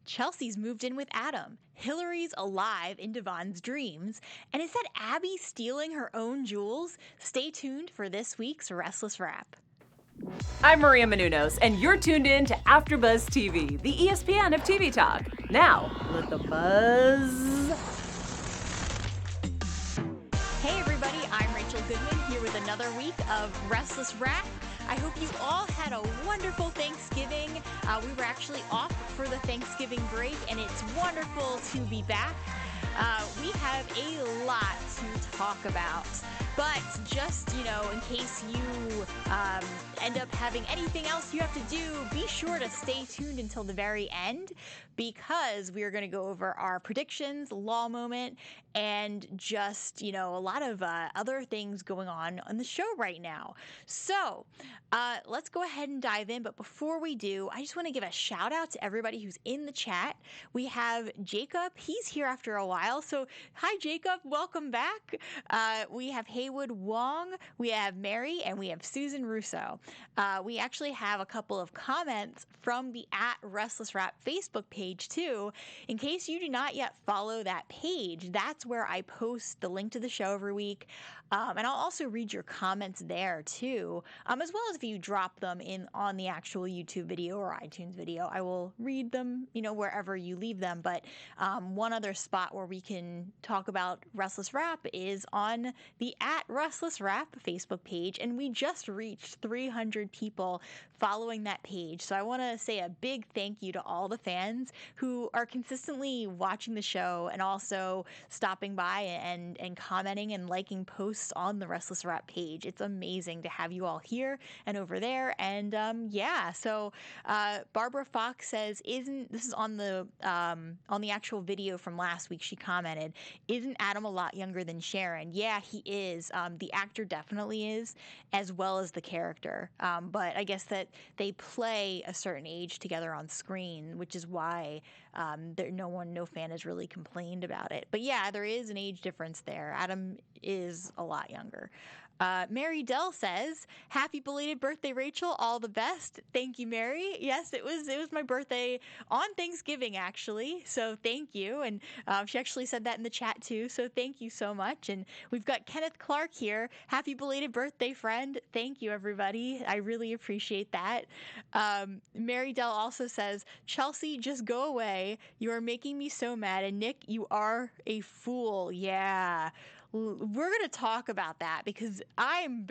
Chelsea's moved in with Adam. Hillary's alive in Devon's dreams. And is that Abby stealing her own jewels? Stay tuned for this week's Restless Wrap. I'm Maria Menounos, and you're tuned in to AfterBuzz TV, the ESPN of TV talk. Now, let the buzz. Hey everybody, I'm Rachel Goodman here with another week of Restless Wrap. I hope you all had a wonderful Thanksgiving. We were actually off for the Thanksgiving break, and it's wonderful to be back. We have a lot to talk about, but just, in case you end up having anything else you have to do, be sure to stay tuned until the very end, because we are going to go over our predictions, law moment, and just, a lot of other things going on the show right now. So let's go ahead and dive in. But before we do, I just want to give a shout out to everybody who's in the chat. We have Jacob. He's here after a while. So hi, Jacob. Welcome back. We have Haywood Wong. We have Mary, and we have Susan Russo. We actually have a couple of comments from the @RestlessWrap Facebook page too. In case you do not yet follow that page, that's where I post the link to the show every week. And I'll also read your comments there too, as well as if you drop them in on the actual YouTube video or iTunes video. I will read them, wherever you leave them. But one other spot where we can talk about Restless Wrap is on the @RestlessWrap Facebook page, and we just reached 300 people following that page. So I want to say a big thank you to all the fans who are consistently watching the show and also stopping by and commenting and liking posts on the Restless Wrap page. It's amazing to have you all here and over there. And so Barbara Fox says, this is on the actual video from last week. She commented, isn't Adam a lot younger than Sharon? Yeah, he is. The actor definitely is, as well as the character. But I guess that they play a certain age together on screen, which is why no fan has really complained about it. But yeah, there is an age difference there. Adam is a lot younger. Mary Dell says, happy belated birthday, Rachel. All the best. Thank you, Mary. Yes, it was my birthday on Thanksgiving, actually. So thank you. And she actually said that in the chat too. So thank you so much. And we've got Kenneth Clark here. Happy belated birthday, friend. Thank you, everybody. I really appreciate that. Mary Dell also says, Chelsea, just go away. You are making me so mad. And Nick, you are a fool. Yeah. We're going to talk about that because I'm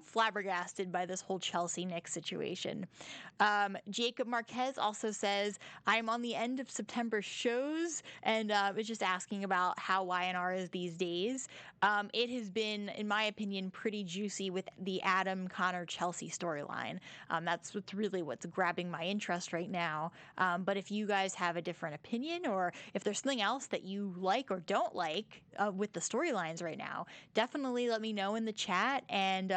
flabbergasted by this whole Chelsea Nick situation. Jacob Marquez also says, I'm on the end of September shows, and is just asking about how Y&R is these days. It has been, in my opinion, pretty juicy with the Adam, Connor, Chelsea storyline. That's what's grabbing my interest right now. But if you guys have a different opinion, or if there's something else that you like or don't like with the storylines right now, definitely let me know in the chat and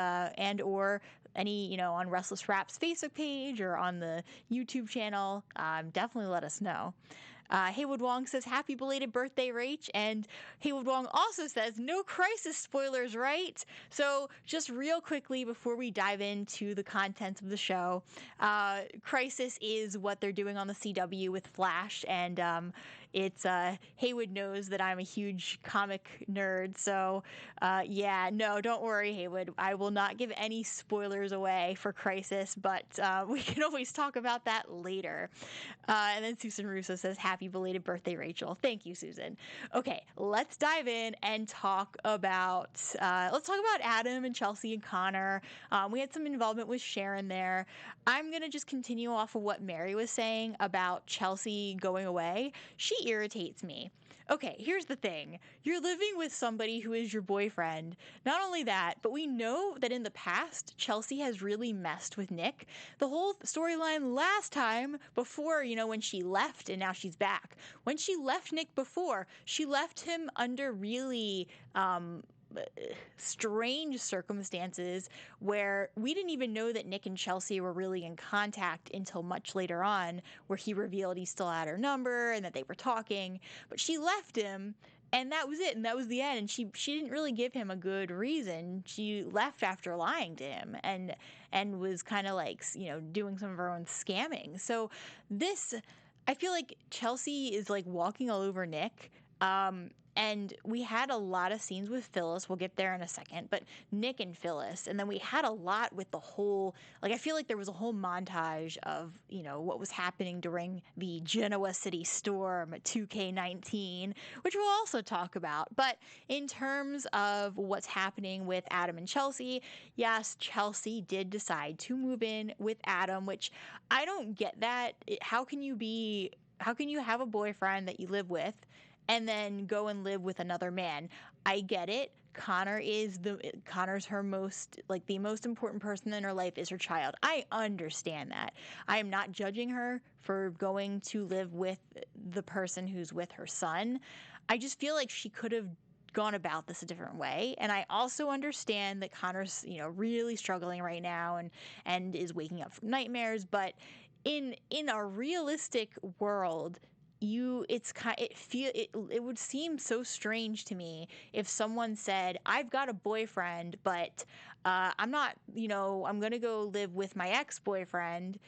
or any, on Restless Wrap's Facebook page or on the YouTube channel. Definitely let us know. Haywood Wong says, happy belated birthday, Rach. And Haywood Wong also says, no Crisis spoilers, right? So just real quickly before we dive into the contents of the show, Crisis is what they're doing on the CW with Flash. And it's Haywood knows that I'm a huge comic nerd. So don't worry, Haywood. I will not give any spoilers away for Crisis, but we can always talk about that later. And then Susan Russo says, happy belated birthday, Rachel. Thank you, Susan. Okay, let's dive in and talk about Adam and Chelsea and Connor. We had some involvement with Sharon there. I'm going to just continue off of what Mary was saying about Chelsea going away. She irritates me. Okay, here's the thing. You're living with somebody who is your boyfriend. Not only that, but we know that in the past, Chelsea has really messed with Nick. The whole storyline last time before, when she left and now she's back. When she left Nick before, she left him under really strange circumstances where we didn't even know that Nick and Chelsea were really in contact until much later on, where he revealed he still had her number and that they were talking. But she left him, and that was it, and that was the end. And she didn't really give him a good reason. She left after lying to him and was kind of like, doing some of her own scamming. So this I feel like Chelsea is like walking all over Nick. And we had a lot of scenes with Phyllis. We'll get there in a second, but Nick and Phyllis. And then we had a lot with the whole, like, I feel like there was a whole montage of, what was happening during the Genoa City Storm 2K19, which we'll also talk about. But in terms of what's happening with Adam and Chelsea, yes, Chelsea did decide to move in with Adam, which I don't get that. How can you have a boyfriend that you live with and then go and live with another man? I get it. Connor's her most, like, the most important person in her life is her child. I understand that. I am not judging her for going to live with the person who's with her son. I just feel like she could have gone about this a different way. And I also understand that Connor's, really struggling right now and is waking up from nightmares, but in a realistic world, it would seem so strange to me if someone said, I've got a boyfriend, but I'm not, I'm going to go live with my ex-boyfriend,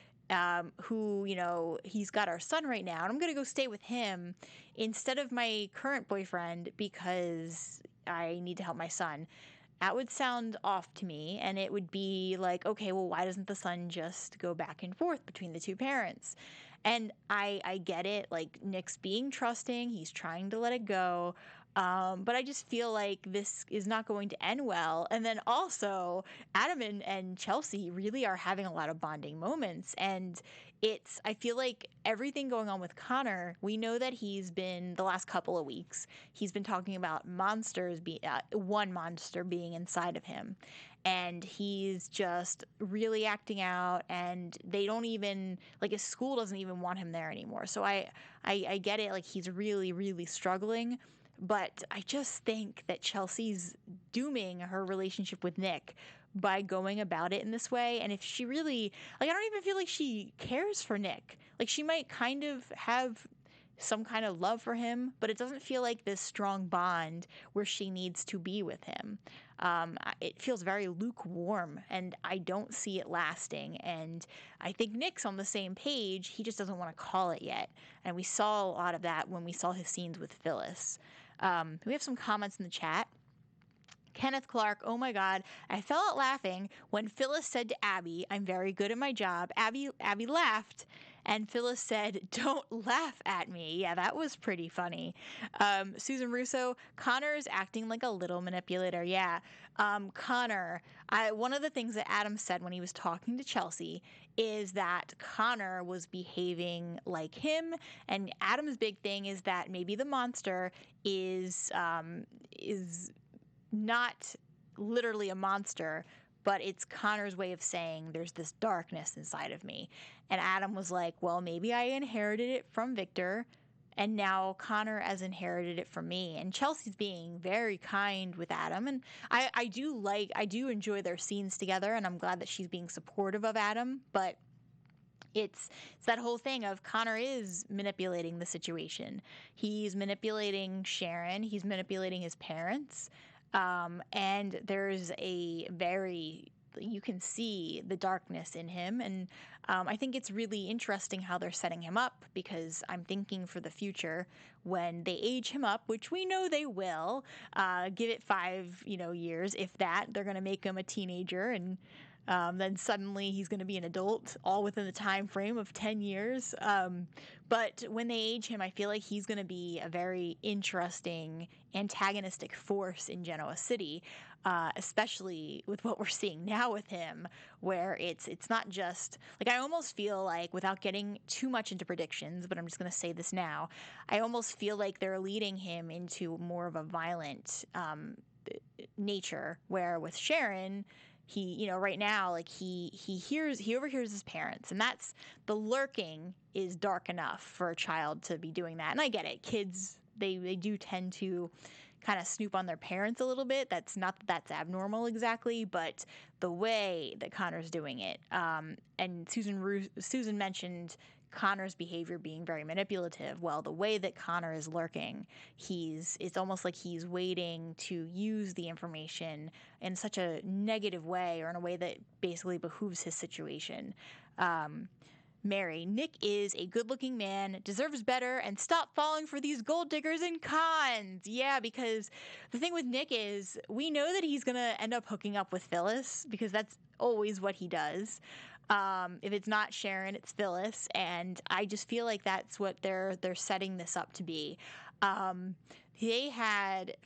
who, he's got our son right now, and I'm going to go stay with him instead of my current boyfriend because I need to help my son. That would sound off to me, and it would be like, okay, well, why doesn't the son just go back and forth between the two parents? And I get it, like, Nick's being trusting, he's trying to let it go, but I just feel like this is not going to end well. And then also, Adam and Chelsea really are having a lot of bonding moments, and I feel like everything going on with Connor, we know that the last couple of weeks, he's been talking about one monster being inside of him. And he's just really acting out, and they don't even, like, his school doesn't even want him there anymore. So I get it, like, he's really, really struggling. But I just think that Chelsea's dooming her relationship with Nick by going about it in this way. And if she really, like, I don't even feel like she cares for Nick. Like, she might kind of have some kind of love for him, but it doesn't feel like this strong bond where she needs to be with him. It feels very lukewarm, and I don't see it lasting. And I think Nick's on the same page. He just doesn't want to call it yet. And we saw a lot of that when we saw his scenes with Phyllis. We have some comments in the chat. Kenneth Clark, oh my God, I fell out laughing when Phyllis said to Abby, I'm very good at my job. Abby laughed, and Phyllis said, don't laugh at me. Yeah, that was pretty funny. Susan Russo, Connor is acting like a little manipulator. Yeah, Connor, one of the things that Adam said when he was talking to Chelsea is that Connor was behaving like him, and Adam's big thing is that maybe the monster is not literally a monster, but it's Connor's way of saying there's this darkness inside of me. And Adam was like, well, maybe I inherited it from Victor, and now Connor has inherited it from me. And Chelsea's being very kind with Adam, and I do enjoy their scenes together, and I'm glad that she's being supportive of Adam, but it's that whole thing of Connor is manipulating the situation. He's manipulating Sharon, he's manipulating his parents. And there's you can see the darkness in him. And I think it's really interesting how they're setting him up, because I'm thinking for the future when they age him up, which we know they will, give it 5, years, if that, they're going to make him a teenager, and then suddenly he's going to be an adult, all within the time frame of 10 years. But when they age him, I feel like he's going to be a very interesting antagonistic force in Genoa City, especially with what we're seeing now with him, where it's not just, like, I almost feel like, without getting too much into predictions, but I'm just going to say this now, I almost feel like they're leading him into more of a violent nature, where with Sharon, he, right now, like, he overhears his parents, and that's, the lurking is dark enough for a child to be doing that. And I get it, kids, they do tend to kind of snoop on their parents a little bit. That's not that that's abnormal exactly, but the way that Connor's doing it, and Susan mentioned Connor's behavior being very manipulative. Well, the way that Connor is lurking, it's almost like he's waiting to use the information in such a negative way, or in a way that basically behooves his situation. Mary. Nick is a good-looking man, deserves better, and stop falling for these gold diggers and cons. Yeah, because the thing with Nick is we know that he's going to end up hooking up with Phyllis because that's always what he does. If it's not Sharon, it's Phyllis, and I just feel like that's what they're setting this up to be.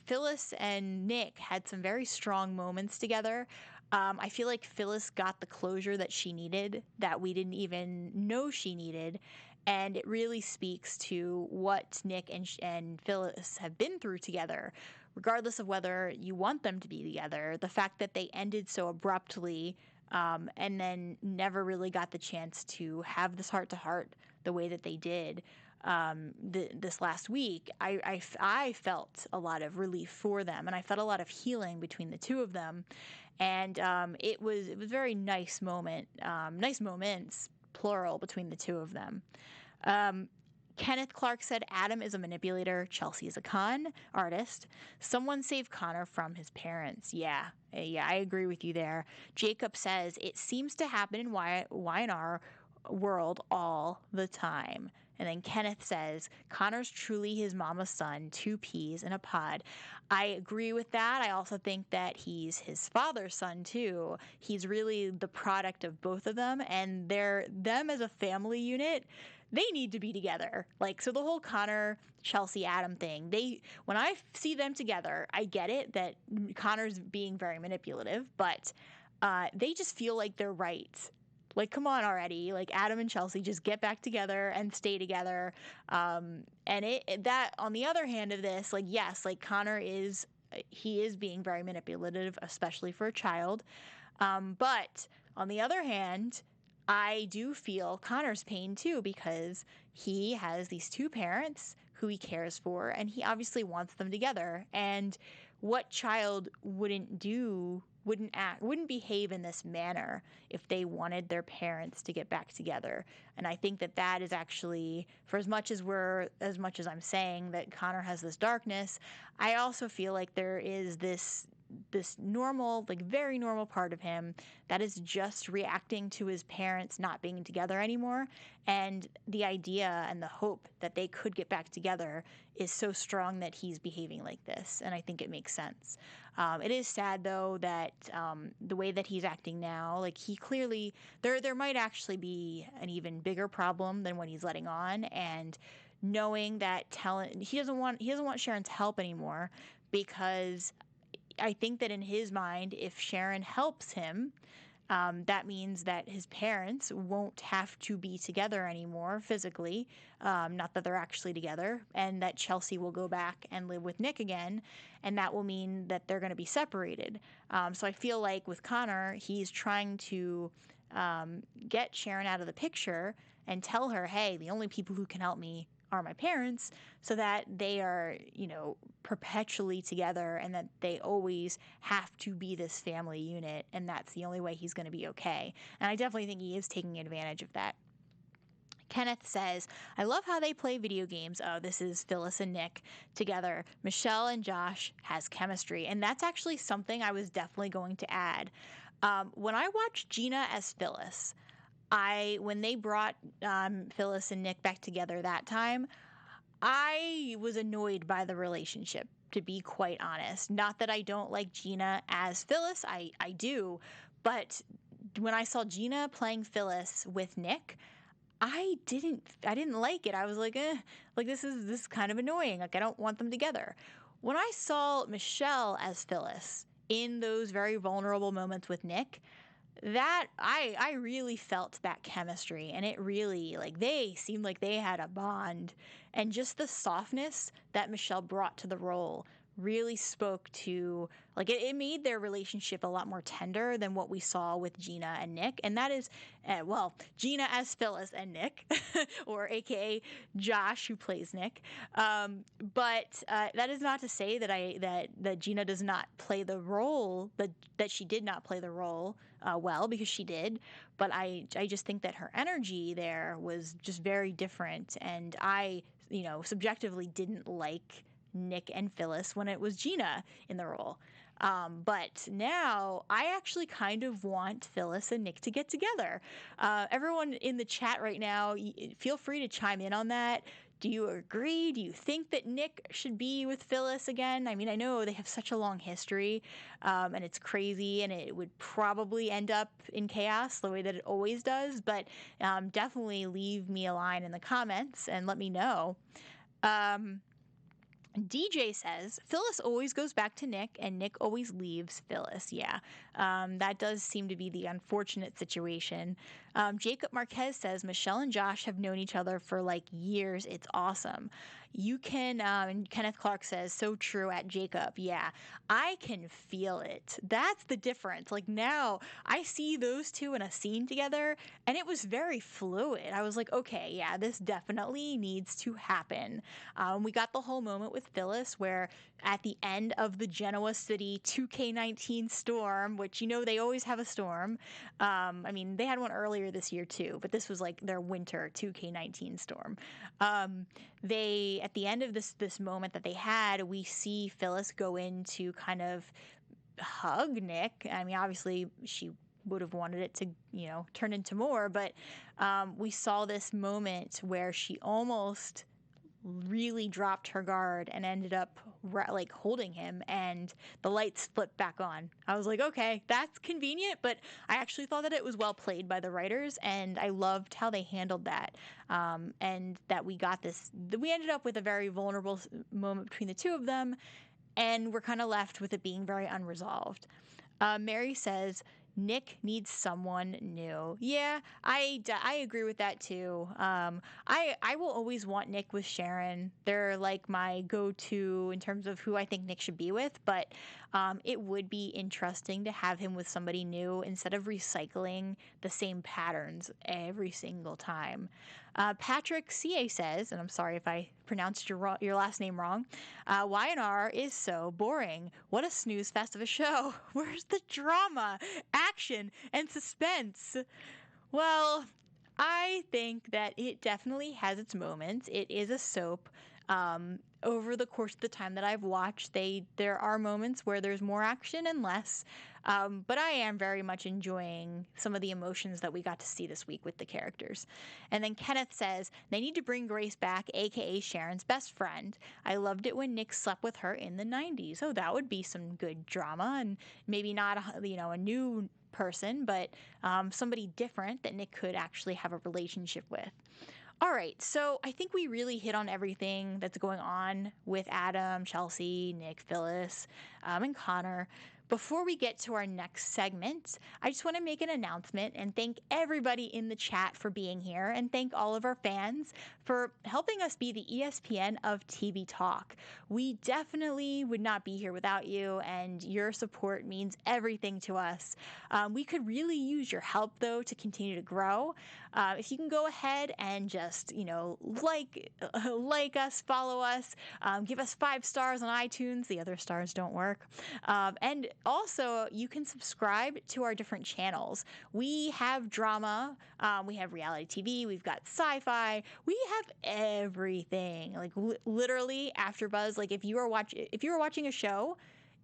Phyllis and Nick had some very strong moments together. I feel like Phyllis got the closure that she needed, that we didn't even know she needed, and it really speaks to what Nick and Phyllis have been through together. Regardless of whether you want them to be together, the fact that they ended so abruptly and then never really got the chance to have this heart-to-heart the way that they did this last week, I felt a lot of relief for them, and I felt a lot of healing between the two of them, and it was very nice moments, plural, between the two of them. Kenneth Clark said Adam is a manipulator, Chelsea is a con artist. Someone save Connor from his parents. Yeah, I agree with you there. Jacob says it seems to happen in Y&R world all the time. And then Kenneth says, Connor's truly his mama's son, 2 peas in a pod. I agree with that. I also think that he's his father's son, too. He's really the product of both of them, and them as a family unit, they need to be together. So the whole Connor, Chelsea, Adam thing, when I see them together, I get it that Connor's being very manipulative, but they just feel like they're right. Come on already. Adam and Chelsea just get back together and stay together. And that on the other hand of this, yes, Connor is being very manipulative, especially for a child. But on the other hand, I do feel Connor's pain too, because he has these 2 parents who he cares for, and he obviously wants them together. And what child wouldn't behave in this manner if they wanted their parents to get back together? And I think that is actually, for as much as I'm saying that Connor has this darkness, I also feel like there is this normal, very normal part of him that is just reacting to his parents not being together anymore. And the idea and the hope that they could get back together is so strong that he's behaving like this. And I think it makes sense. It is sad, though, that the way that he's acting now, he clearly, there might actually be an even bigger problem than what he's letting on. And knowing that he doesn't want Sharon's help anymore, because I think that in his mind, if Sharon helps him, that means that his parents won't have to be together anymore physically, not that they're actually together, and that Chelsea will go back and live with Nick again, and that will mean that they're going to be separated. So I feel like with Connor, he's trying to get Sharon out of the picture and tell her, hey, the only people who can help me are my parents, so that they are, perpetually together, and that they always have to be this family unit, and that's the only way he's going to be okay. And I definitely think he is taking advantage of that. Kenneth says, I love how they play video games. Oh, this is Phyllis and Nick together. Michelle and Josh has chemistry. And that's actually something I was definitely going to add. When I watched Gina as Phyllis, when they brought Phyllis and Nick back together that time, I was annoyed by the relationship, to be quite honest. Not that I don't like Gina as Phyllis, I do, but when I saw Gina playing Phyllis with Nick, I didn't like it. I was like, this is kind of annoying. I don't want them together. When I saw Michelle as Phyllis in those very vulnerable moments with Nick, that I really felt that chemistry, and it really, they seemed like they had a bond, and just the softness that Michelle brought to the role really spoke to, it made their relationship a lot more tender than what we saw with Gina and Nick. And that is, Gina as Phyllis and Nick, or AKA Josh, who plays Nick. But that is not to say that Gina does not play the role, that she did not play the role well, because she did. But I just think that her energy there was just very different. And I, subjectively didn't like Nick and Phyllis when it was Gina in the role. But now I actually kind of want Phyllis and Nick to get together. Everyone in the chat right now, feel free to chime in on that. Do you agree? Do you think that Nick should be with Phyllis again? I mean, I know they have such a long history, and it's crazy, and it would probably end up in chaos the way that it always does, but definitely leave me a line in the comments and let me know. DJ says, Phyllis always goes back to Nick, and Nick always leaves Phyllis. Yeah, that does seem to be the unfortunate situation. Jacob Marquez says, Michelle and Josh have known each other for like years. It's awesome. You can, and Kenneth Clark says, so true at Jacob. Yeah, I can feel it. That's the difference. Like now, I see those two in a scene together, and it was very fluid. I was like, okay, yeah, this definitely needs to happen. We got the whole moment with Phyllis where at the end of the Genoa City 2K19 storm, which, you know, they always have a storm. I mean, they had one earlier this year too, but this was like their winter 2K19 storm. They, at the end of this moment that they had, we see Phyllis go in to kind of hug Nick. I mean, obviously she would have wanted it to, you know, turn into more, but we saw this moment where she almost really dropped her guard and ended up like holding him, and the lights flipped back on. I was like, okay, that's convenient, but I actually thought that it was well played by the writers, and I loved how they handled that, and that we got this. We ended up with a very vulnerable moment between the two of them, and we're kind of left with it being very unresolved. Mary says, Nick needs someone new. Yeah, I agree with that too. I will always want Nick with Sharon. They're like my go-to in terms of who I think Nick should be with, but it would be interesting to have him with somebody new instead of recycling the same patterns every single time. Patrick CA says, and I'm sorry if I pronounced your last name wrong, Y&R is so boring. What a snooze fest of a show. Where's the drama, action, and suspense? Well, I think that it definitely has its moments. It is a soap. Over the course of the time that I've watched, there are moments where there's more action and less. But I am very much enjoying some of the emotions that we got to see this week with the characters. And then Kenneth says, they need to bring Grace back, aka Sharon's best friend. I loved it when Nick slept with her in the 90s. Oh, that would be some good drama, and maybe not a new person, but somebody different that Nick could actually have a relationship with. All right, so I think we really hit on everything that's going on with Adam, Chelsea, Nick, Phyllis, and Connor. Before we get to our next segment, I just want to make an announcement and thank everybody in the chat for being here, and thank all of our fans for helping us be the ESPN of TV talk. We definitely would not be here without you, and your support means everything to us. We could really use your help, though, to continue to grow. If you can go ahead and just, like us, follow us, give us 5 stars on iTunes. The other stars don't work. And also, you can subscribe to our different channels. We have drama, we have reality TV, we've got sci-fi, we have everything. Like literally, AfterBuzz. Like if you were watching a show,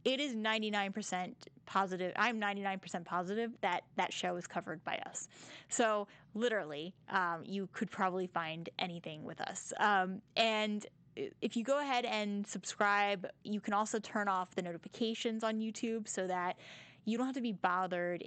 it is 99% positive. I'm 99% positive that that show is covered by us. So literally, you could probably find anything with us. And if you go ahead and subscribe, you can also turn off the notifications on YouTube so that you don't have to be bothered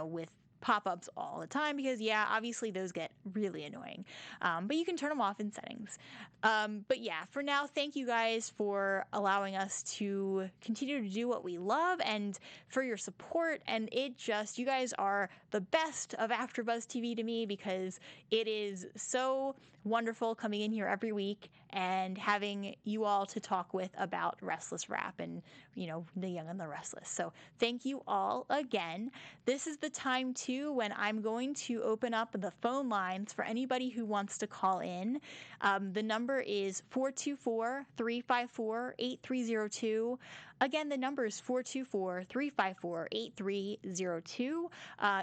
with pop-ups all the time, because obviously those get really annoying, but you can turn them off in settings. But for now, thank you guys for allowing us to continue to do what we love, and for your support. And you guys are the best of AfterBuzz TV to me, because it is so wonderful coming in here every week and having you all to talk with about Restless Rap and The Young and the Restless. So thank you all again. This is the time too when I'm going to open up the phone lines for anybody who wants to call in. The number is 424-354-8302. Again, the number is 424-354-8302.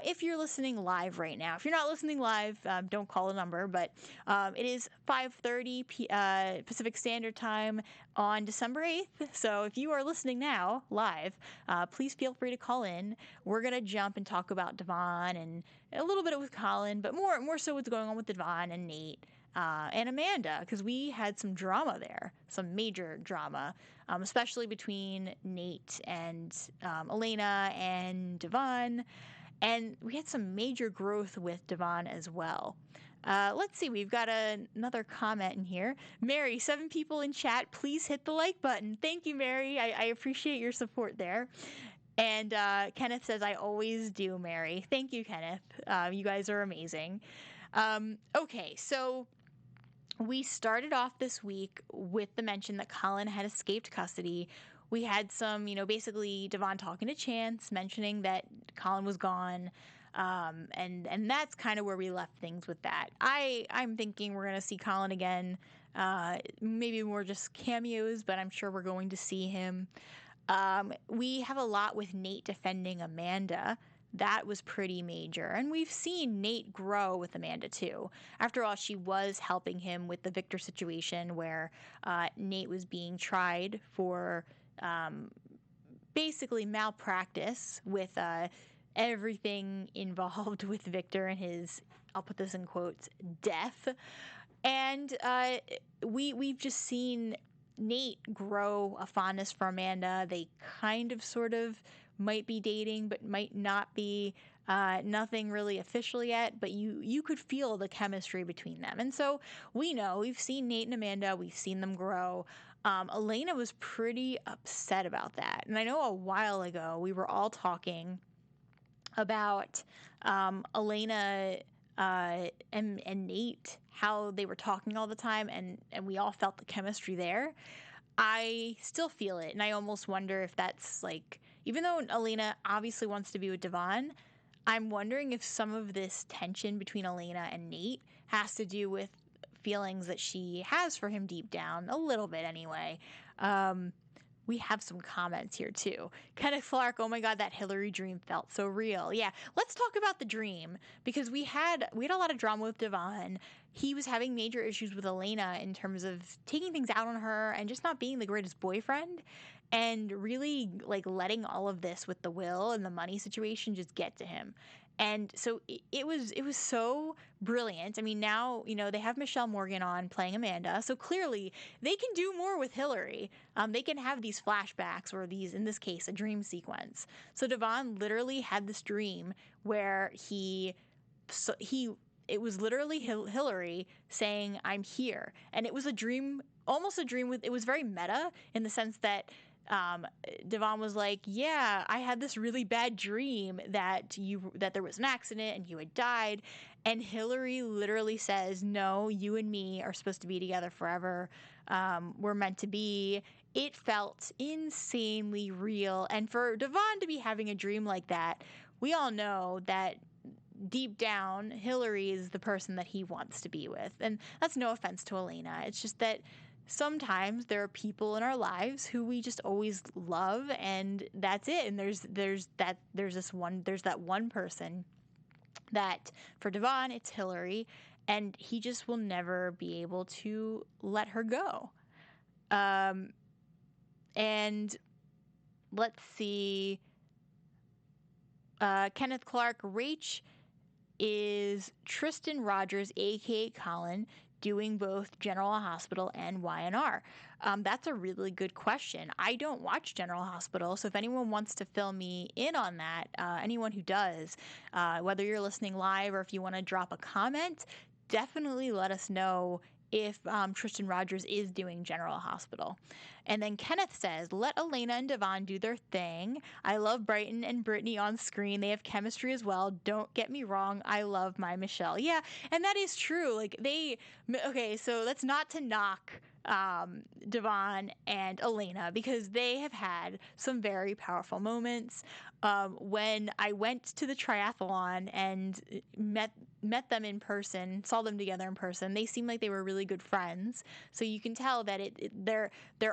If you're listening live right now, if you're not listening live, don't call the number, but it is 5:30 Pacific Standard Time on December 8th. So if you are listening now live, please feel free to call in. We're going to jump and talk about Devon and a little bit with Colin, but more so what's going on with Devon and Nate. And Amanda, because we had some drama there, some major drama, especially between Nate and Elena and Devon. And we had some major growth with Devon as well. Let's see, we've got another comment in here. Mary, 7 people in chat, please hit the like button. Thank you, Mary. I appreciate your support there. And Kenneth says, I always do, Mary. Thank you, Kenneth. You guys are amazing. Okay, so we started off this week with the mention that Colin had escaped custody. We had some, basically Devon talking to Chance, mentioning that Colin was gone. And that's kind of where we left things with that. I'm thinking we're going to see Colin again. Maybe more just cameos, but I'm sure we're going to see him. We have a lot with Nate defending Amanda. That was pretty major. And we've seen Nate grow with Amanda, too. After all, she was helping him with the Victor situation where Nate was being tried for basically malpractice with everything involved with Victor and his, I'll put this in quotes, death. And we've just seen Nate grow a fondness for Amanda. They kind of sort of might be dating, but might not be. Nothing really official yet, but you could feel the chemistry between them. And so we've seen Nate and Amanda, we've seen them grow. Elena was pretty upset about that. And I know a while ago we were all talking about Elena and Nate, how they were talking all the time, and we all felt the chemistry there. I still feel it, and I almost wonder if that's like, even though Elena obviously wants to be with Devon, I'm wondering if some of this tension between Elena and Nate has to do with feelings that she has for him deep down, a little bit anyway. We have some comments here too. Kenneth Clark, oh my God, that Hillary dream felt so real. Yeah, let's talk about the dream, because we had a lot of drama with Devon. He was having major issues with Elena in terms of taking things out on her and just not being the greatest boyfriend, and really like letting all of this with the will and the money situation just get to him. And so it was so brilliant. I mean, now, they have Michelle Morgan on playing Amanda. So clearly they can do more with Hillary. They can have these flashbacks, or these, in this case, a dream sequence. So Devon literally had this dream where it was literally Hillary saying, I'm here. And it was a dream, almost a dream it was very meta in the sense that Devon was like, yeah, I had this really bad dream that there was an accident and you had died. And Hillary literally says, no, you and me are supposed to be together forever. We're meant to be. It felt insanely real. And for Devon to be having a dream like that, we all know that deep down, Hillary is the person that he wants to be with. And that's no offense to Elena. It's just that sometimes there are people in our lives who we just always love, and that's it. And there's that one person that, for Devon, it's Hillary, and he just will never be able to let her go. And let's see. Kenneth Clark, Rach is Tristan Rogers, aka Colin, doing both General Hospital and YNR? That's a really good question. I don't watch General Hospital, so if anyone wants to fill me in on that, anyone who does, whether you're listening live or if you want to drop a comment, definitely let us know if Tristan Rogers is doing General Hospital. And then Kenneth says, let Elena and Devon do their thing. I love Brighton and Brittany on screen. They have chemistry as well. Don't get me wrong. I love my Michelle. Yeah, and that is true. Like so that's not to knock Devon and Elena, because they have had some very powerful moments. When I went to the triathlon and met met them in person, saw them together in person. They seemed like they were really good friends. So you can tell that their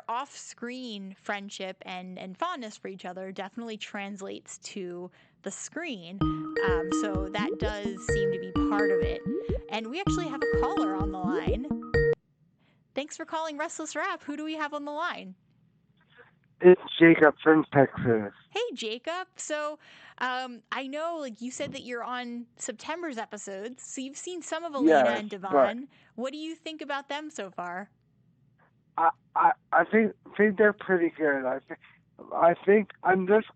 off-screen friendship and fondness for each other definitely translates to the screen. So that does seem to be part of it. And we actually have a caller on the line. Thanks for calling Restless Rap. Who do we have on the line? It's Jacob from Texas. Hey, Jacob. So I know, like, you said that you're on September's episodes, so you've seen some of Elena and Devon. What do you think about them so far? I think they're pretty good. I think I'm just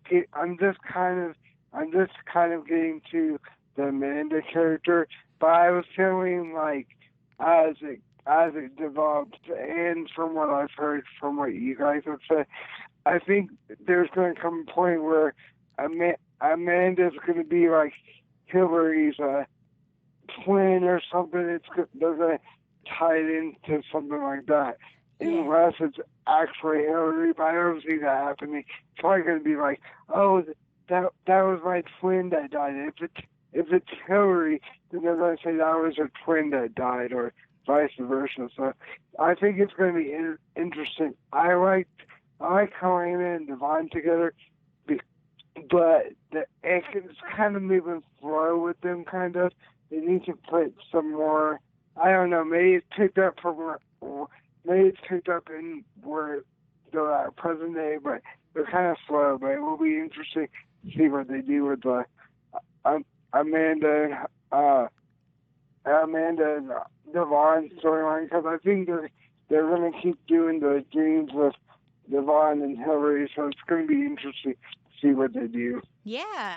kind of getting to the Amanda character, but I was feeling like as it develops, and from what I've heard from what you guys have said, I think there's going to come a point where Amanda's going to be like Hillary's twin or something. They're going to tie it into something like that. Yeah. Unless it's actually Hillary, but I don't see that happening. It's probably going to be like, oh, that was my twin that died. If it's Hillary, then they're going to say that was her twin that died, or vice versa. So I think it's going to be interesting. I like Elena and Devon together, but it's kind of moving slow with them, kind of. They need to put some more, I don't know, maybe it's picked up in where they're at present day, but they're kind of slow. But it will be interesting to see what they do with Amanda and Devon storyline, because I think they're going to keep doing the dreams with Devon and Hillary, so it's going to be interesting to see what they do. Yeah,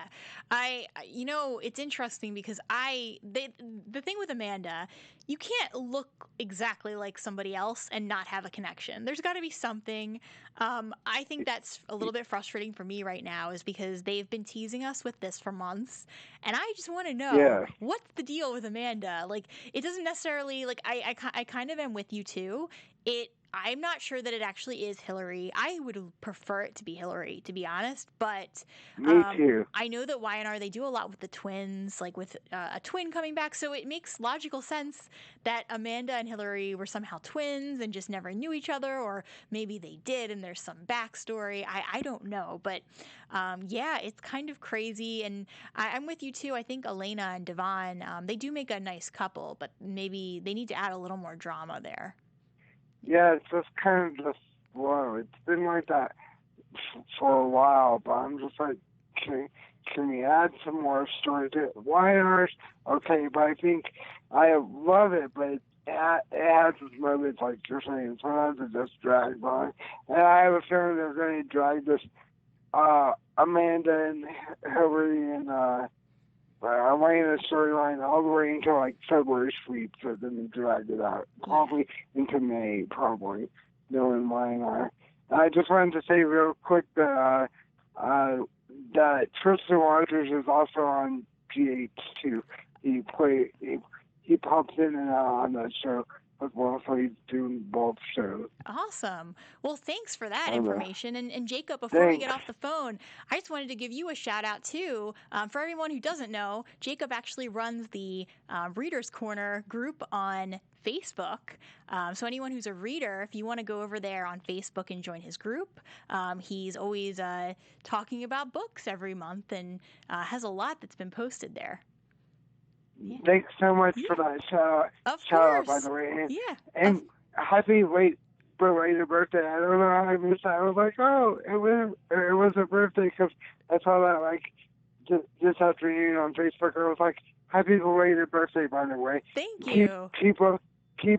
it's interesting because the thing with Amanda, you can't look exactly like somebody else and not have a connection. There's got to be something. I think that's a little bit frustrating for me right now, is because they've been teasing us with this for months, and I just want to know what's the deal with Amanda. Like, it doesn't necessarily, like, I kind of am with you too. I'm not sure that it actually is Hillary. I would prefer it to be Hillary, to be honest. But me too. I know that Y&R, they do a lot with the twins, like with a twin coming back. So it makes logical sense that Amanda and Hillary were somehow twins and just never knew each other, or maybe they did and there's some backstory. I don't know. But it's kind of crazy. And I'm with you too. I think Elena and Devon, they do make a nice couple, but maybe they need to add a little more drama there. Yeah, it's just kind of just slow. It's been like that for a while, but I'm just like, can we add some more story to it? Y&R's okay, but I think I love it, but it has its moments, like you're saying. Sometimes it just drags on. And I have a feeling they're going to drag this Amanda and Hillary and Elena's storyline all the way into like February sweep, so then they drag it out probably into May, probably knowing Y&R. I just wanted to say real quick that Tristan Rogers is also on GH too. He pops in and out on that show as well, so he's doing both shows. Awesome. Well, thanks for that information. And Jacob, before we get off the phone, I just wanted to give you a shout out too. For everyone who doesn't know, Jacob actually runs the Readers Corner group on Facebook. So anyone who's a reader, if you want to go over there on Facebook and join his group, he's always talking about books every month and has a lot that's been posted there. Yeah. Thanks so much for that shout out, by the way. And happy belated birthday. I don't know how I missed that. I was like, oh, it was a birthday, because I saw that like this afternoon on Facebook. I was like, happy belated birthday, by the way. Thank you. Keep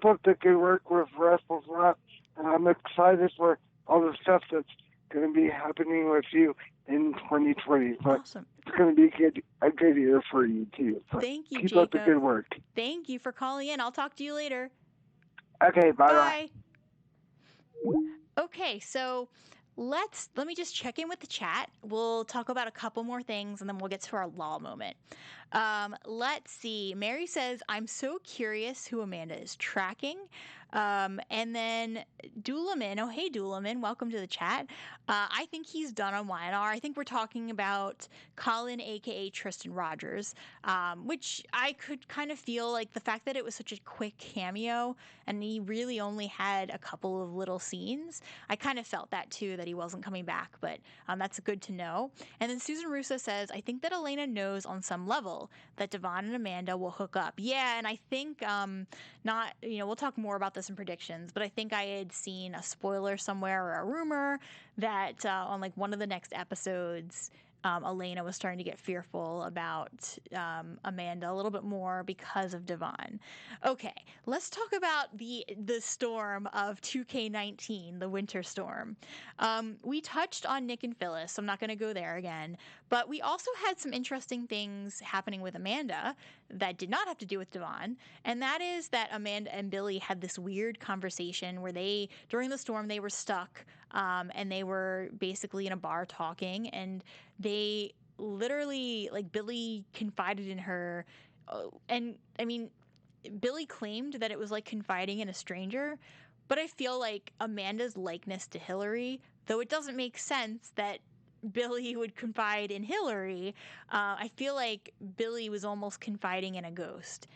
up the good work with Restless Rap, and I'm excited for all the stuff that's going to be happening with you in 2020. But awesome. It's going to be a good year for you too. So thank you, keep Jacob. Up the good work. Thank you for calling in. I'll talk to you later. Okay, bye. Okay, so let me just check in with the chat. We'll talk about a couple more things, and then we'll get to our law moment. Let's see. Mary says, I'm so curious who Amanda is tracking. And then Doolaman, oh hey Doolaman, welcome to the chat. I think he's done on YNR. I think we're talking about Colin, aka Tristan Rogers, which I could kind of feel like the fact that it was such a quick cameo and he really only had a couple of little scenes. I kind of felt that too, that he wasn't coming back, but that's good to know. And then Susan Russo says, I think that Elena knows on some level that Devon and Amanda will hook up. Yeah, and I think we'll talk more about this in predictions, but I think I had seen a spoiler somewhere or a rumor that on like one of the next episodes, Elena was starting to get fearful about Amanda a little bit more because of Devon. Okay, let's talk about the storm of 2K19, the winter storm. We touched on Nick and Phyllis, so I'm not going to go there again, but we also had some interesting things happening with Amanda that did not have to do with Devon, and that is that Amanda and Billy had this weird conversation where during the storm, they were stuck, and they were basically in a bar talking, and they literally, like, Billy confided in her, and I mean, Billy claimed that it was like confiding in a stranger, but I feel like Amanda's likeness to Hillary, though it doesn't make sense that Billy would confide in Hillary, I feel like Billy was almost confiding in a ghost,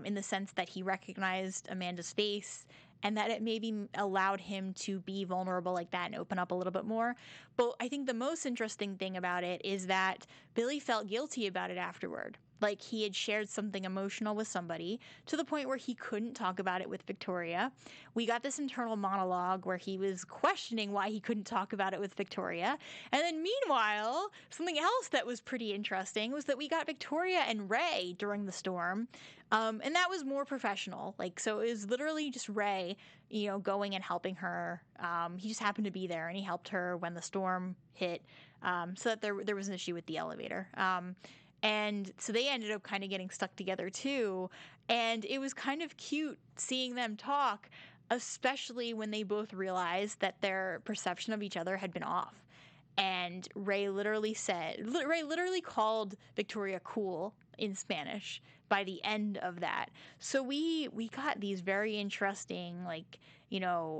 in the sense that he recognized Amanda's face and that it maybe allowed him to be vulnerable like that and open up a little bit more. But I think the most interesting thing about it is that Billy felt guilty about it afterward. Like he had shared something emotional with somebody to the point where he couldn't talk about it with Victoria. We got this internal monologue where he was questioning why he couldn't talk about it with Victoria. And then meanwhile, something else that was pretty interesting was that we got Victoria and Ray during the storm. And that was more professional. Like, so it was literally just Ray, going and helping her. He just happened to be there and he helped her when the storm hit, so that there was an issue with the elevator. And so they ended up kind of getting stuck together too. And it was kind of cute seeing them talk, especially when they both realized that their perception of each other had been off. And Ray literally called Victoria cool in Spanish by the end of that. So we got these very interesting,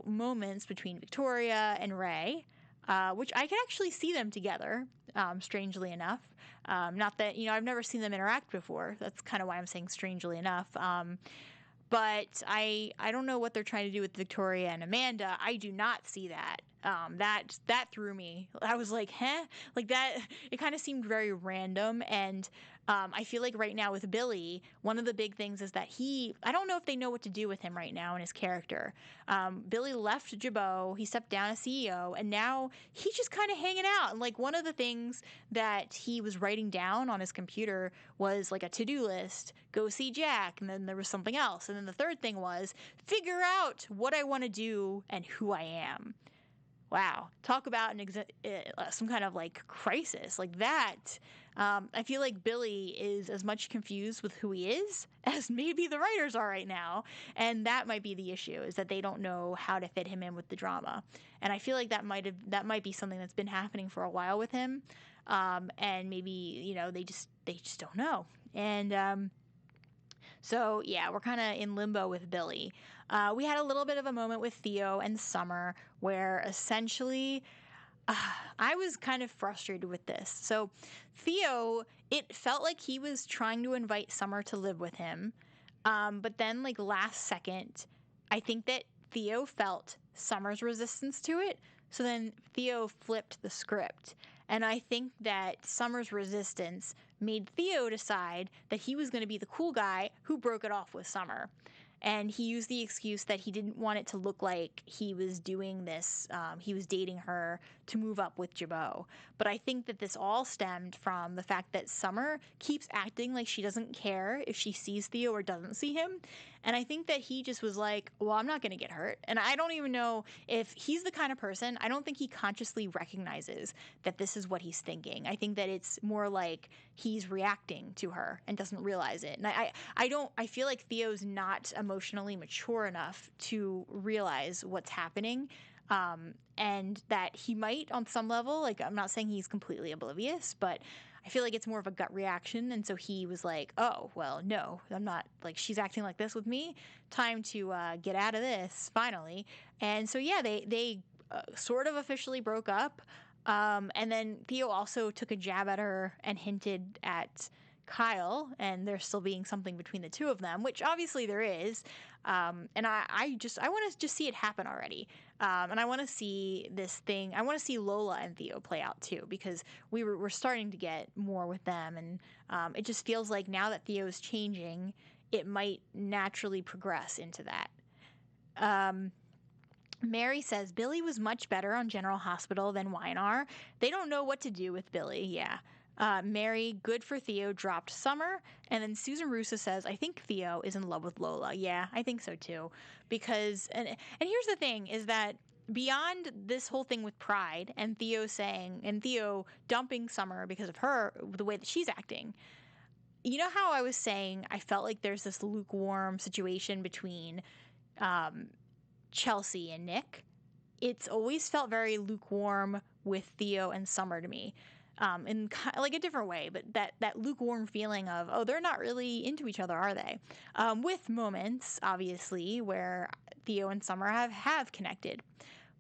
moments between Victoria and Ray, which I can actually see them together, strangely enough. Not that, I've never seen them interact before. That's kind of why I'm saying strangely enough. But I don't know what they're trying to do with Victoria and Amanda. I do not see that. That threw me. I was like, huh? Like that, it kind of seemed very random. And I feel like right now with Billy, one of the big things is that I don't know if they know what to do with him right now in his character. Billy left Jabot, he stepped down as CEO, and now he's just kind of hanging out. And like one of the things that he was writing down on his computer was like a to-do list, go see Jack, and then there was something else. And then the third thing was figure out what I want to do and who I am. Wow. Talk about some kind of like crisis like that. I feel like Billy is as much confused with who he is as maybe the writers are right now. And that might be the issue, is that they don't know how to fit him in with the drama. And I feel like that might be something that's been happening for a while with him. And maybe, they just don't know. And, so, yeah, we're kind of in limbo with Billy. We had a little bit of a moment with Theo and Summer where essentially I was kind of frustrated with this. So Theo, it felt like he was trying to invite Summer to live with him. But then, like, last second, I think that Theo felt Summer's resistance to it. So then Theo flipped the script. And I think that Summer's resistance made Theo decide that he was going to be the cool guy who broke it off with Summer. And he used the excuse that he didn't want it to look like he was doing this, he was dating her to move up with Jabot. But I think that this all stemmed from the fact that Summer keeps acting like she doesn't care if she sees Theo or doesn't see him. And I think that he just was like, well, I'm not going to get hurt. And I don't even know if he's the kind of person, I don't think he consciously recognizes that this is what he's thinking. I think that it's more like he's reacting to her and doesn't realize it. And I feel like Theo's not emotionally mature enough to realize what's happening, and that he might on some level, like, I'm not saying he's completely oblivious, but I feel like it's more of a gut reaction. And so he was like, oh, well, no, I'm not, like, she's acting like this with me. Time to get out of this, finally. And so, yeah, they sort of officially broke up. And then Theo also took a jab at her and hinted at Kyle, and there still being something between the two of them, which obviously there is. And I want to just see it happen already. And I want to see this thing. I want to see Lola and Theo play out too, because we're starting to get more with them, and it just feels like now that Theo's changing, it might naturally progress into that. Mary says Billy was much better on General Hospital than Weinar. They don't know what to do with Billy. Yeah. Mary, good for Theo, dropped Summer. And then Susan Russo says, I think Theo is in love with Lola. Yeah, I think so too. Because, and here's the thing, is that beyond this whole thing with Pride and Theo dumping Summer because of her, the way that she's acting, you know how I was saying I felt like there's this lukewarm situation between Chelsea and Nick? It's always felt very lukewarm with Theo and Summer to me. In like a different way, but that lukewarm feeling of, oh, they're not really into each other, are they? With moments, obviously, where Theo and Summer have connected.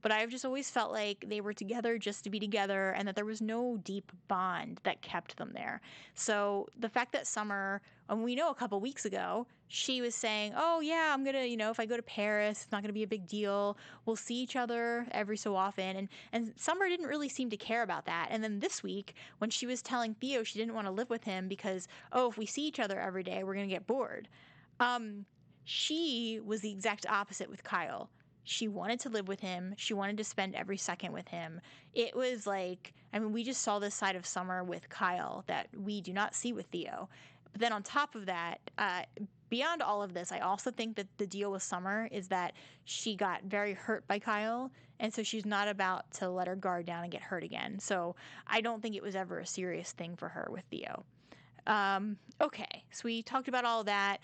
But I've just always felt like they were together just to be together, and that there was no deep bond that kept them there. So the fact that Summer, and we know a couple weeks ago, she was saying, oh yeah, I'm gonna, if I go to Paris, it's not gonna be a big deal. We'll see each other every so often. And Summer didn't really seem to care about that. And then this week, when she was telling Theo she didn't want to live with him because, oh, if we see each other every day, we're gonna get bored. She was the exact opposite with Kyle. She wanted to live with him. She wanted to spend every second with him. It was like, we just saw this side of Summer with Kyle that we do not see with Theo. But then on top of that, beyond all of this, I also think that the deal with Summer is that she got very hurt by Kyle, and so she's not about to let her guard down and get hurt again. So I don't think it was ever a serious thing for her with Theo. Okay, so we talked about all of that.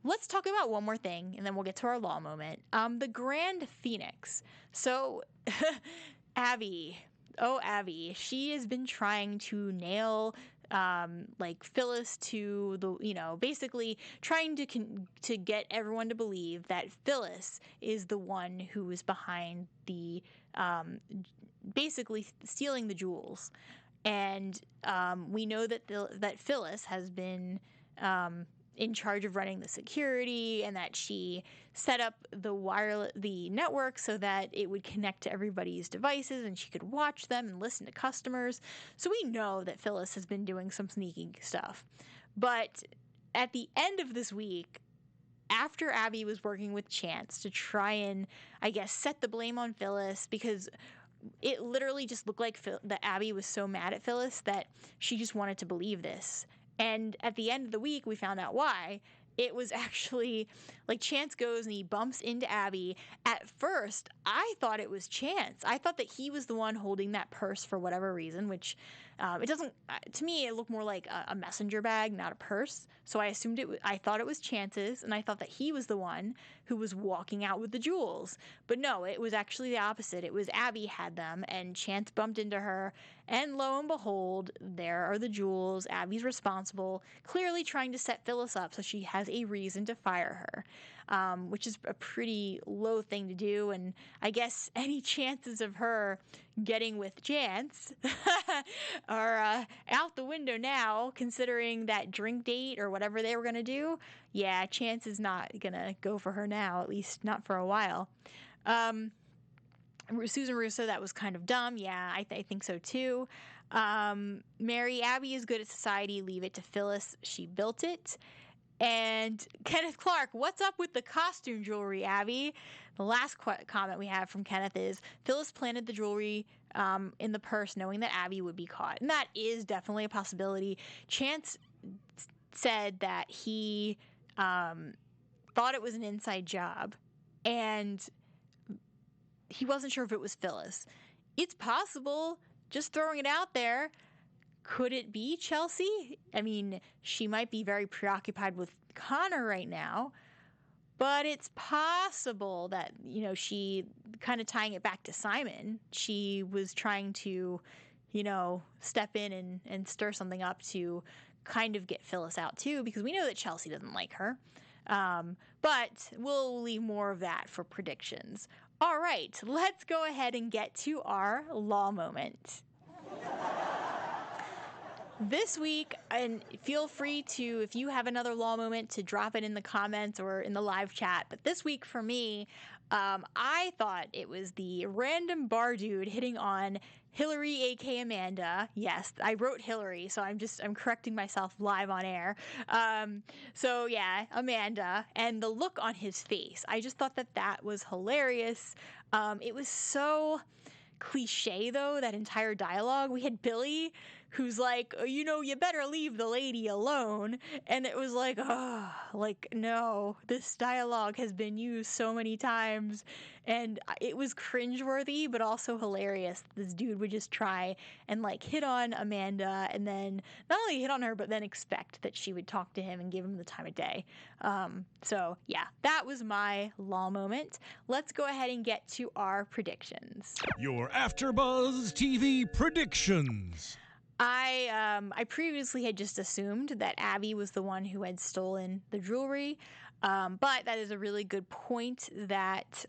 Let's talk about one more thing, and then we'll get to our law moment. The Grand Phoenix. So, Abby. Oh, Abby. She has been trying to nail, Phyllis to the, basically trying to get everyone to believe that Phyllis is the one who is behind the, basically stealing the jewels. And we know that Phyllis has been in charge of running the security, and that she set up the network so that it would connect to everybody's devices and she could watch them and listen to customers. So we know that Phyllis has been doing some sneaky stuff. But at the end of this week, after Abby was working with Chance to try and, I guess, set the blame on Phyllis, because it literally just looked like that Abby was so mad at Phyllis that she just wanted to believe this. And at the end of the week, we found out why. It was actually, Chance goes and he bumps into Abby. At first, I thought it was Chance. I thought that he was the one holding that purse for whatever reason, which it doesn't, to me, it looked more like a messenger bag, not a purse. So I assumed I thought it was Chance's, and I thought that he was the one who was walking out with the jewels. But no, it was actually the opposite. It was Abby had them, and Chance bumped into her, and lo and behold, there are the jewels. Abby's responsible, clearly trying to set Phyllis up so she has a reason to fire her, which is a pretty low thing to do. And I guess any chances of her getting with Chance are out the window now, considering that drink date or whatever they were going to do. Yeah, Chance is not going to go for her now, at least not for a while. Susan Russo, that was kind of dumb. Yeah, I think so too. Mary, Abby is good at society. Leave it to Phyllis. She built it. And Kenneth Clark, what's up with the costume jewelry, Abby? The last comment we have from Kenneth is, Phyllis planted the jewelry in the purse knowing that Abby would be caught. And that is definitely a possibility. Chance said that he thought it was an inside job, and he wasn't sure if it was Phyllis. It's possible, just throwing it out there. Could it be Chelsea? I mean, she might be very preoccupied with Connor right now, but it's possible that, she kind of tying it back to Simon. She was trying to, step in and stir something up to kind of get Phyllis out too, because we know that Chelsea doesn't like her. But we'll leave more of that for predictions. All right, let's go ahead and get to our law moment. This week, and feel free to, if you have another law moment, to drop it in the comments or in the live chat. But this week for me, I thought it was the random bar dude hitting on Hillary, aka Amanda. Yes, I wrote Hillary, so I'm correcting myself live on air. So yeah, Amanda, and the look on his face. I just thought that was hilarious. It was so cliche though, that entire dialogue. We had Billy who's like, you better leave the lady alone, and it was like, no, this dialogue has been used so many times, and it was cringeworthy but also hilarious. This dude would just try and hit on Amanda, and then not only hit on her but then expect that she would talk to him and give him the time of day. So yeah, that was my law moment. Let's go ahead and get to our predictions. Your AfterBuzz TV predictions. I previously had just assumed that Abby was the one who had stolen the jewelry, but that is a really good point that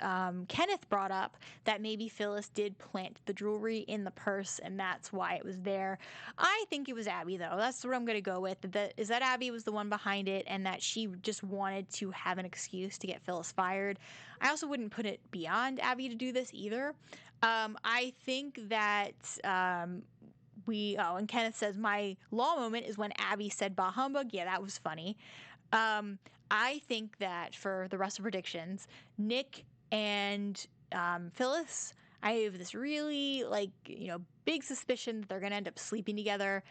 Kenneth brought up, that maybe Phyllis did plant the jewelry in the purse and that's why it was there. I think it was Abby, though. That's what I'm going to go with, is that Abby was the one behind it and that she just wanted to have an excuse to get Phyllis fired. I also wouldn't put it beyond Abby to do this either. I think that... and Kenneth says, my law moment is when Abby said bah humbug. Yeah, that was funny. I think that for the rest of predictions, Nick and Phyllis, I have this really big suspicion that they're going to end up sleeping together.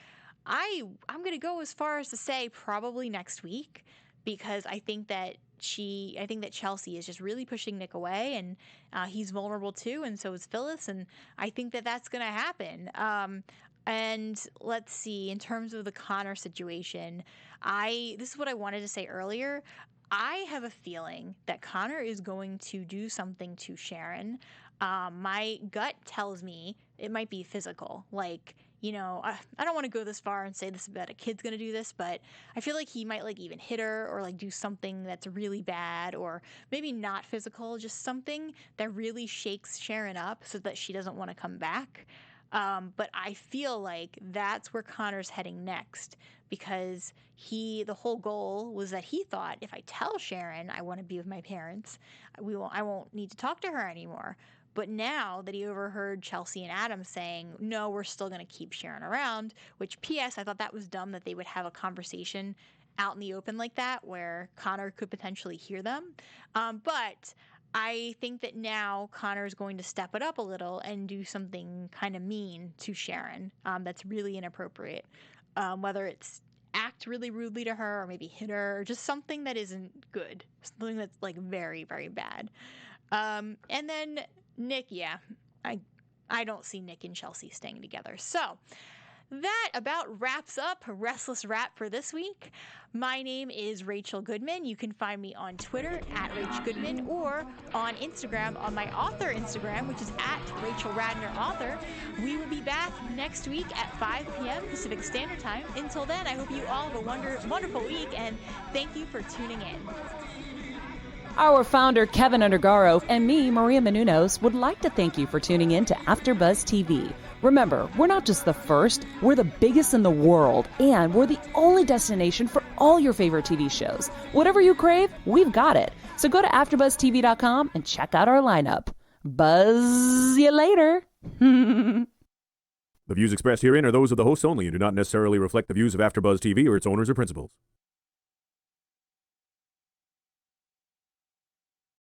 I'm going to go as far as to say probably next week, because I think that Chelsea is just really pushing Nick away, and he's vulnerable too, and so is Phyllis, and I think that that's going to happen. And let's see, in terms of the Connor situation, this is what I wanted to say earlier. I have a feeling that Connor is going to do something to Sharon. My gut tells me it might be physical. I don't want to go this far and say this about a kid's going to do this, but I feel like he might even hit her or do something that's really bad, or maybe not physical, just something that really shakes Sharon up so that she doesn't want to come back. But I feel like that's where Connor's heading next, because the whole goal was that he thought, if I tell Sharon I want to be with my parents, I won't need to talk to her anymore. But now that he overheard Chelsea and Adam saying, no, we're still going to keep Sharon around, which, P.S., I thought that was dumb that they would have a conversation out in the open like that where Connor could potentially hear them. But I think that now Connor is going to step it up a little and do something kind of mean to Sharon that's really inappropriate, whether it's act really rudely to her or maybe hit her, or just something that isn't good, something that's very, very bad. And then Nick, yeah, I don't see Nick and Chelsea staying together. So that about wraps up Restless Wrap for this week. My name is Rachel Goodman. You can find me on Twitter @RachGoodman, or on Instagram on my author Instagram, which is @RachelRadnerAuthor. We will be back next week at 5 p.m. Pacific Standard Time. Until then, I hope you all have a wonderful week, and thank you for tuning in. Our founder, Keven Undergaro, and me, Maria Menounos, would like to thank you for tuning in to AfterBuzz TV. Remember, we're not just the first, we're the biggest in the world, and we're the only destination for all your favorite TV shows. Whatever you crave, we've got it. So go to AfterBuzzTV.com and check out our lineup. Buzz you later. The views expressed herein are those of the hosts only and do not necessarily reflect the views of AfterBuzz TV or its owners or principals.